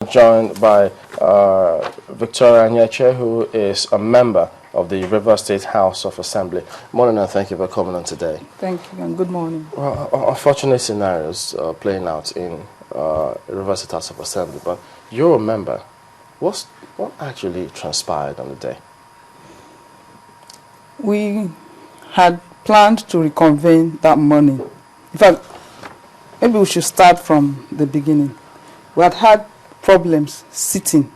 Joined by Victoria Nyeche, who is a member of the River State House of Assembly. Morning, and thank you for coming on today. Thank you, and good morning. Well, unfortunate scenarios playing out in River State House of Assembly, but you're a member. What actually transpired on the day? We had planned to reconvene that morning. In fact, maybe we should start from the beginning. We had problems sitting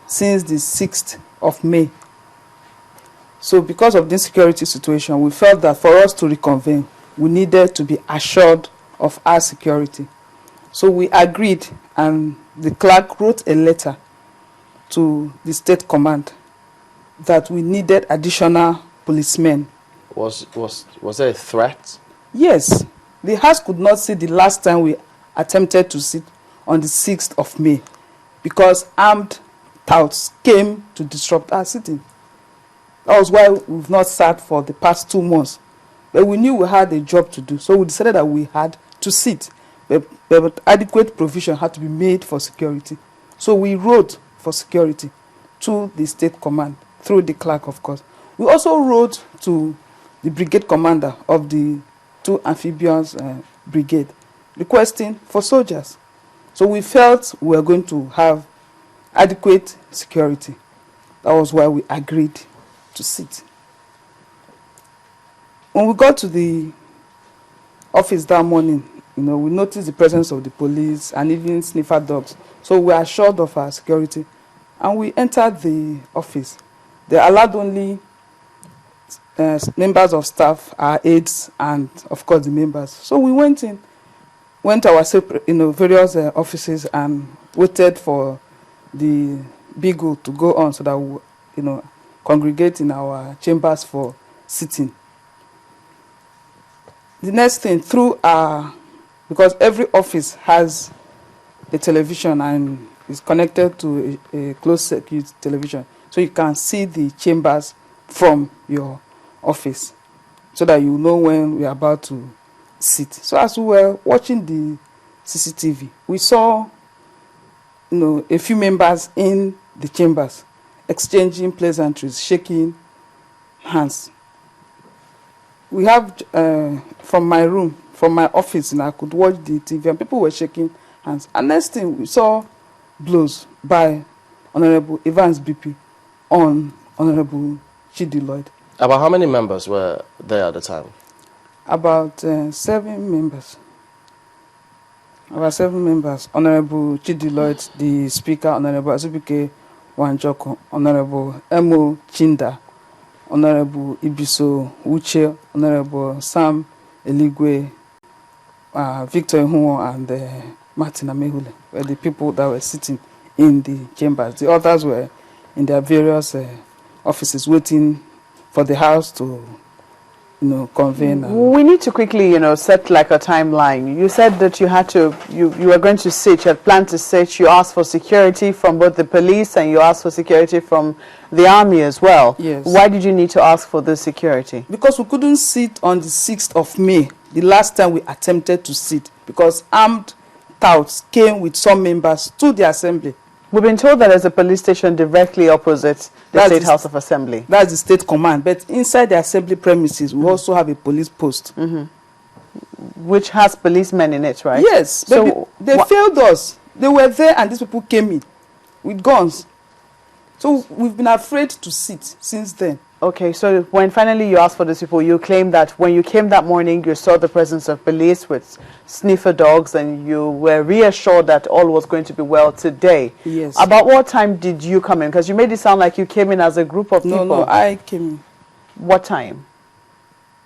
since the 6th of May. So because of this security situation, we felt that for us to reconvene, we needed to be assured of our security. So we agreed, and the clerk wrote a letter to the state command that we needed additional policemen. Was there a threat? Yes. The House could not sit the last time we attempted to sit on the 6th of May because armed touts came to disrupt our sitting. That was why we've not sat for the past 2 months. But we knew we had a job to do, so we decided that we had to sit. But adequate provision had to be made for security. So we wrote for security to the state command, through the clerk, of course. We also wrote to the brigade commander of the 2 amphibians brigade, requesting for soldiers. So we felt we were going to have adequate security. That was why we agreed to sit. When we got to the office that morning, we noticed the presence of the police and even sniffer dogs. So we were assured of our security, and we entered the office. They allowed only members of staff, our aides, and of course the members. So we went to our various offices and waited for the beagle to go on so that we, congregate in our chambers for sitting. The next thing, because every office has a television and is connected to a closed circuit television, so you can see the chambers from your office so that you know when we are about to sit. So as we were watching the CCTV, we saw a few members in the chambers exchanging pleasantries, shaking hands. We have from my room, from my office, and I could watch the TV, and people were shaking hands. And next thing, we saw blows by Honorable Evans BP on Honorable Chidi Lloyd. About how many members were there at the time? About 7 members. About 7 members. Honorable Chidi Lloyd, the Speaker, Honorable Azubike Wanjoko, Honorable Emo Chinda, Honorable Ibiso Uche, Honorable Sam Eligwe, Victor Huo, and Martin Amehule were the people that were sitting in the chambers. The others were in their various offices waiting for the House to convene. We need to quickly, set like a timeline. You said that you were going to sit, you had planned to sit, you asked for security from both the police and you asked for security from the army as well. Yes. Why did you need to ask for this security? Because we couldn't sit on the 6th of May, the last time we attempted to sit, because armed touts came with some members to the assembly. We've been told that there's a police station directly opposite the State House of Assembly. That's the state command. But inside the assembly premises, we also have a police post. Which has policemen in it, right? Yes. So they failed us. They were there and these people came in with guns. So we've been afraid to sit since then. Okay, so when finally you asked for these people, you claimed that when you came that morning, you saw the presence of police with sniffer dogs and you were reassured that all was going to be well today. Yes. About what time did you come in? Because you made it sound like you came in as a group of people. No, I came in. What time?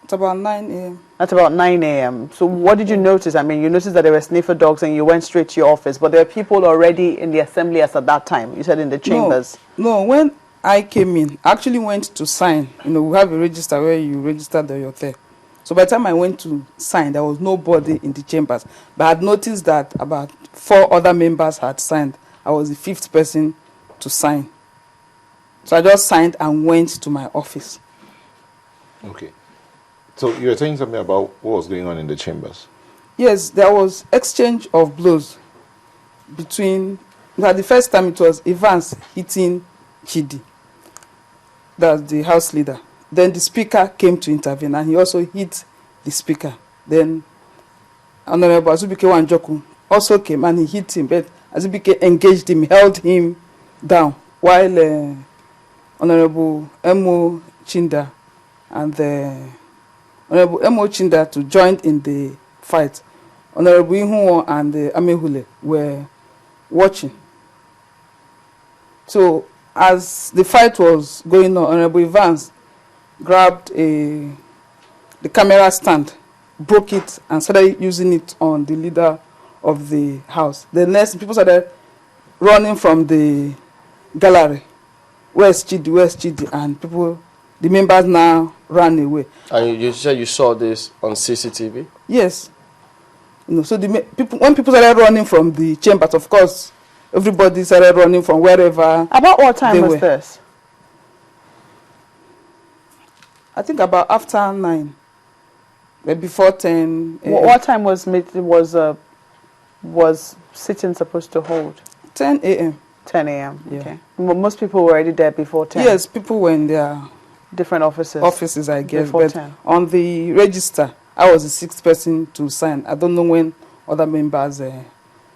It's about 9 a.m. At about 9 a.m. So what did you notice? I mean, you noticed that there were sniffer dogs and you went straight to your office, but there were people already in the assembly as at that time. You said in the chambers. No, when I came in, I actually went to sign. We have a register where you register that you're there. So by the time I went to sign, there was nobody in the chambers. But I had noticed that about 4 other members had signed. I was the 5th person to sign. So I just signed and went to my office. Okay. So you were saying something about what was going on in the chambers? Yes, there was exchange of blows between At the first time it was Evans hitting Chidi, that's the house leader. Then the speaker came to intervene and he also hit the speaker. Then Honorable Azubike Njoku also came and he hit him, but Azubike engaged him, held him down, while Honorable Emo Chinda and Honorable Emo Chinda to join in the fight. Honorable Ihuo and Amehule were watching. So as the fight was going on, Honorable Evans grabbed the camera stand, broke it, and started using it on the leader of the house. The next people started running from the gallery. Where's Chidi? Where's Chidi? And people, the members now ran away. And you said you saw this on CCTV? Yes. So people, when people started running from the chambers, of course, everybody started running from wherever. About what time was this? I think about after 9, but before 10. What time was sitting supposed to hold? 10 a.m. 10 a.m. Yeah. Okay. Most people were already there before 10. Yes, people were in their different offices. Offices, I guess. Before but 10. On the register, I was the 6th person to sign. I don't know when other members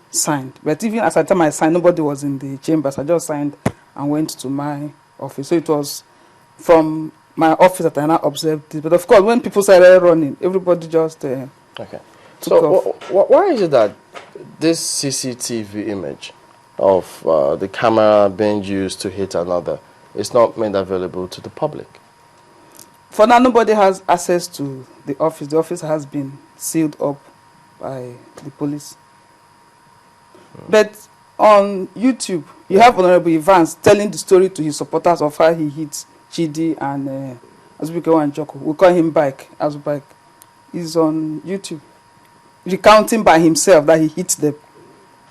signed. But even as I time I signed, nobody was in the chambers. I just signed and went to my office. So it was from my office that I now observed it. But of course, when people started running, everybody just okay. took off. Why is it that this CCTV image of the camera being used to hit another is not made available to the public? For now, nobody has access to the office. The office has been sealed up by the police. But on YouTube, you have Honorable Evans telling the story to his supporters of how he hit Chidi and Azubike Njoku. We call him Bike, Azubike. He's on YouTube, recounting by himself that he hit them.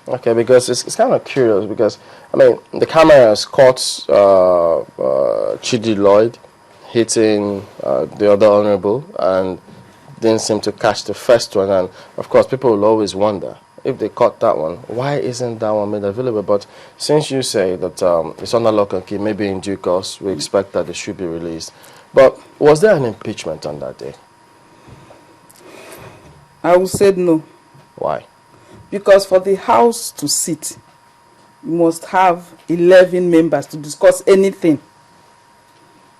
Okay, because it's kind of curious, because, I mean, the cameras caught Chidi Lloyd hitting the other honorable and didn't seem to catch the first one. And, of course, people will always wonder, if they caught that one, why isn't that one made available? But since you say that it's under lock and key, maybe in due course, we expect that it should be released. But was there an impeachment on that day? I would say no. Why? Because for the House to sit, you must have 11 members to discuss anything.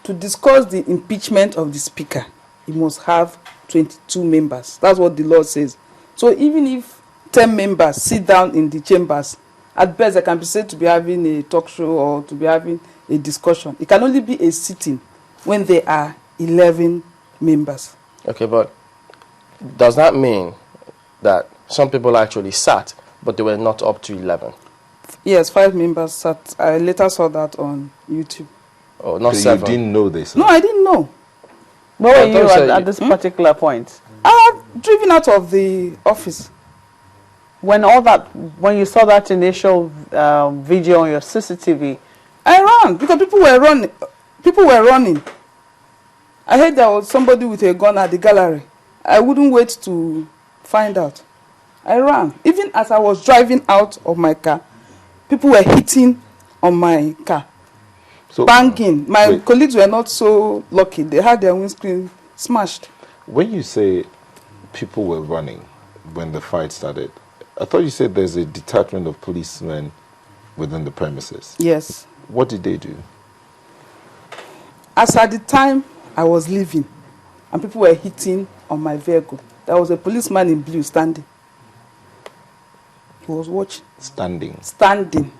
To discuss the impeachment of the Speaker, you must have 22 members. That's what the law says. So even if 10 members sit down in the chambers, at best I can be said to be having a talk show or to be having a discussion. It can only be a sitting when there are 11 members. Okay, but does that mean that some people actually sat, but they were not up to 11? Yes, 5 members sat. I later saw that on YouTube. Oh, not so 7. You didn't know this? No, I didn't know. Where were you at this particular point? I had driven out of the office. When you saw that initial video on your CCTV, I ran because people were running. I heard there was somebody with a gun at the gallery. I wouldn't wait to find out. I ran. Even as I was driving out of my car, people were hitting on my car, so, banging. My colleagues were not so lucky. They had their windscreen smashed. When you say people were running when the fight started, I thought you said there's a detachment of policemen within the premises. Yes. What did they do? As at the time I was leaving, and people were hitting on my vehicle, there was a policeman in blue standing. He was watching. Standing? Standing.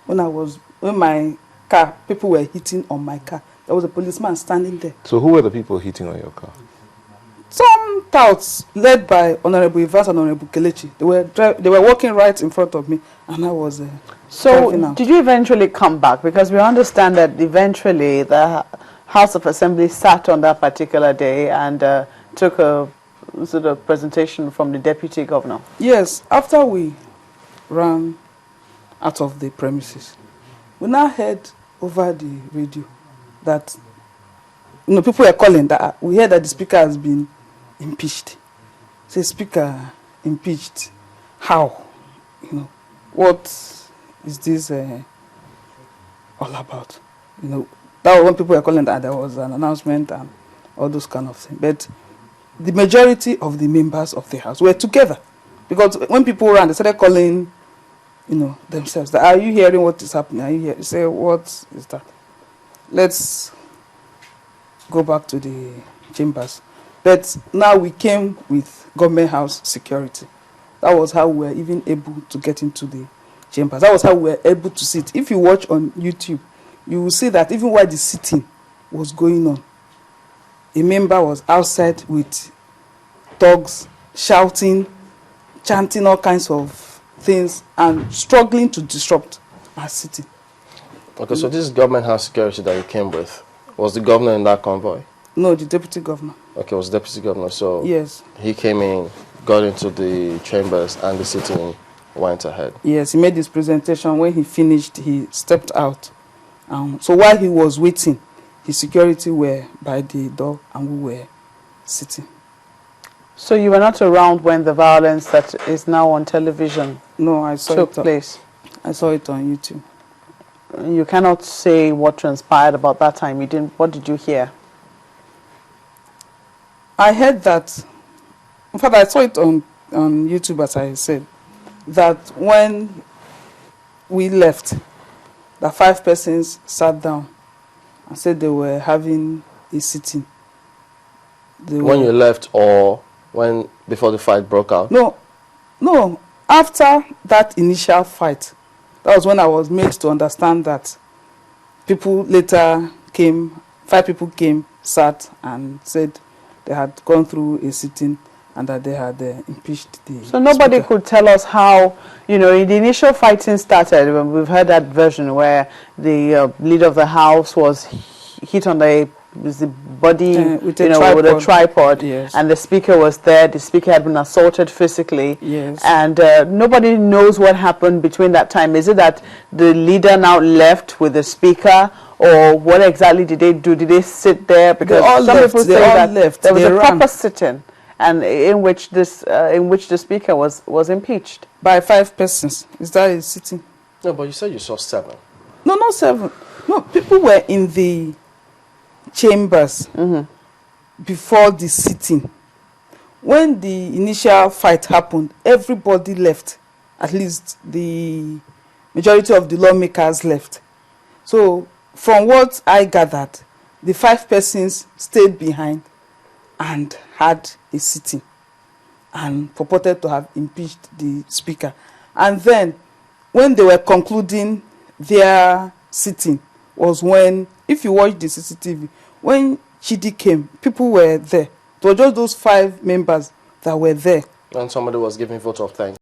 When my car, people were hitting on my car, there was a policeman standing there. So who were the people hitting on your car? Some touts led by Honorable Evans and Honorable Kelechi. They were walking right in front of me, and I was driving out. Did you eventually come back? Because we understand that eventually the House of Assembly sat on that particular day and took a sort of presentation from the Deputy Governor. Yes, after we ran out of the premises, we now heard over the radio that people were calling that we heard that the Speaker has been impeached. Say, Speaker impeached. How? What is this all about? You know, that was when people were calling that there was an announcement and all those kind of things. But the majority of the members of the House were together. Because when people ran, they started calling, you know, themselves. Are you hearing what is happening? Are you hearing? You say, what is that? Let's go back to the chambers. But now we came with government house security. That was how we were even able to get into the chambers. That was how we were able to sit. If you watch on YouTube, you will see that even while the sitting was going on, a member was outside with thugs, shouting, chanting all kinds of things, and struggling to disrupt our sitting. Okay, so this government house security that you came with, was the governor in that convoy? No, the deputy governor. Okay, it was the deputy governor. So yes, he came in, got into the chambers, and the sitting went ahead. Yes, he made his presentation. When he finished, he stepped out. So while he was waiting, his security were by the door and we were sitting. So you were not around when the violence that is now on television No, I saw took it place? I saw it on YouTube. You cannot say what transpired about that time. You didn't. What did you hear? I heard that, in fact, I saw it on YouTube, as I said, that when we left, the 5 persons sat down and said they were having a sitting. When you left, or when before the fight broke out? No. After that initial fight, that was when I was made to understand that people later came, 5 people came, sat and said they had gone through a sitting and that they had impeached the So nobody speaker. could tell us how, you know, the initial fighting started. When we've heard that version where the leader of the house was hit on the body, with a tripod, yes. And the speaker was there. The speaker had been assaulted physically, yes. And nobody knows what happened between that time. Is it that the leader now left with the speaker, or what exactly did they do? Did they sit there? Because some people say that there was a proper sitting, and in which the speaker was impeached by 5 persons. Is that a sitting? No, but you said you saw 7. No, not 7. No, people were in the chambers before the sitting. When the initial fight happened, everybody left. At least the majority of the lawmakers left. So from what I gathered, the 5 persons stayed behind and had a sitting and purported to have impeached the speaker. And then when they were concluding their sitting was when, if you watch the CCTV, when Chidi came, people were there. It was just those 5 members that were there. And somebody was giving vote of thanks.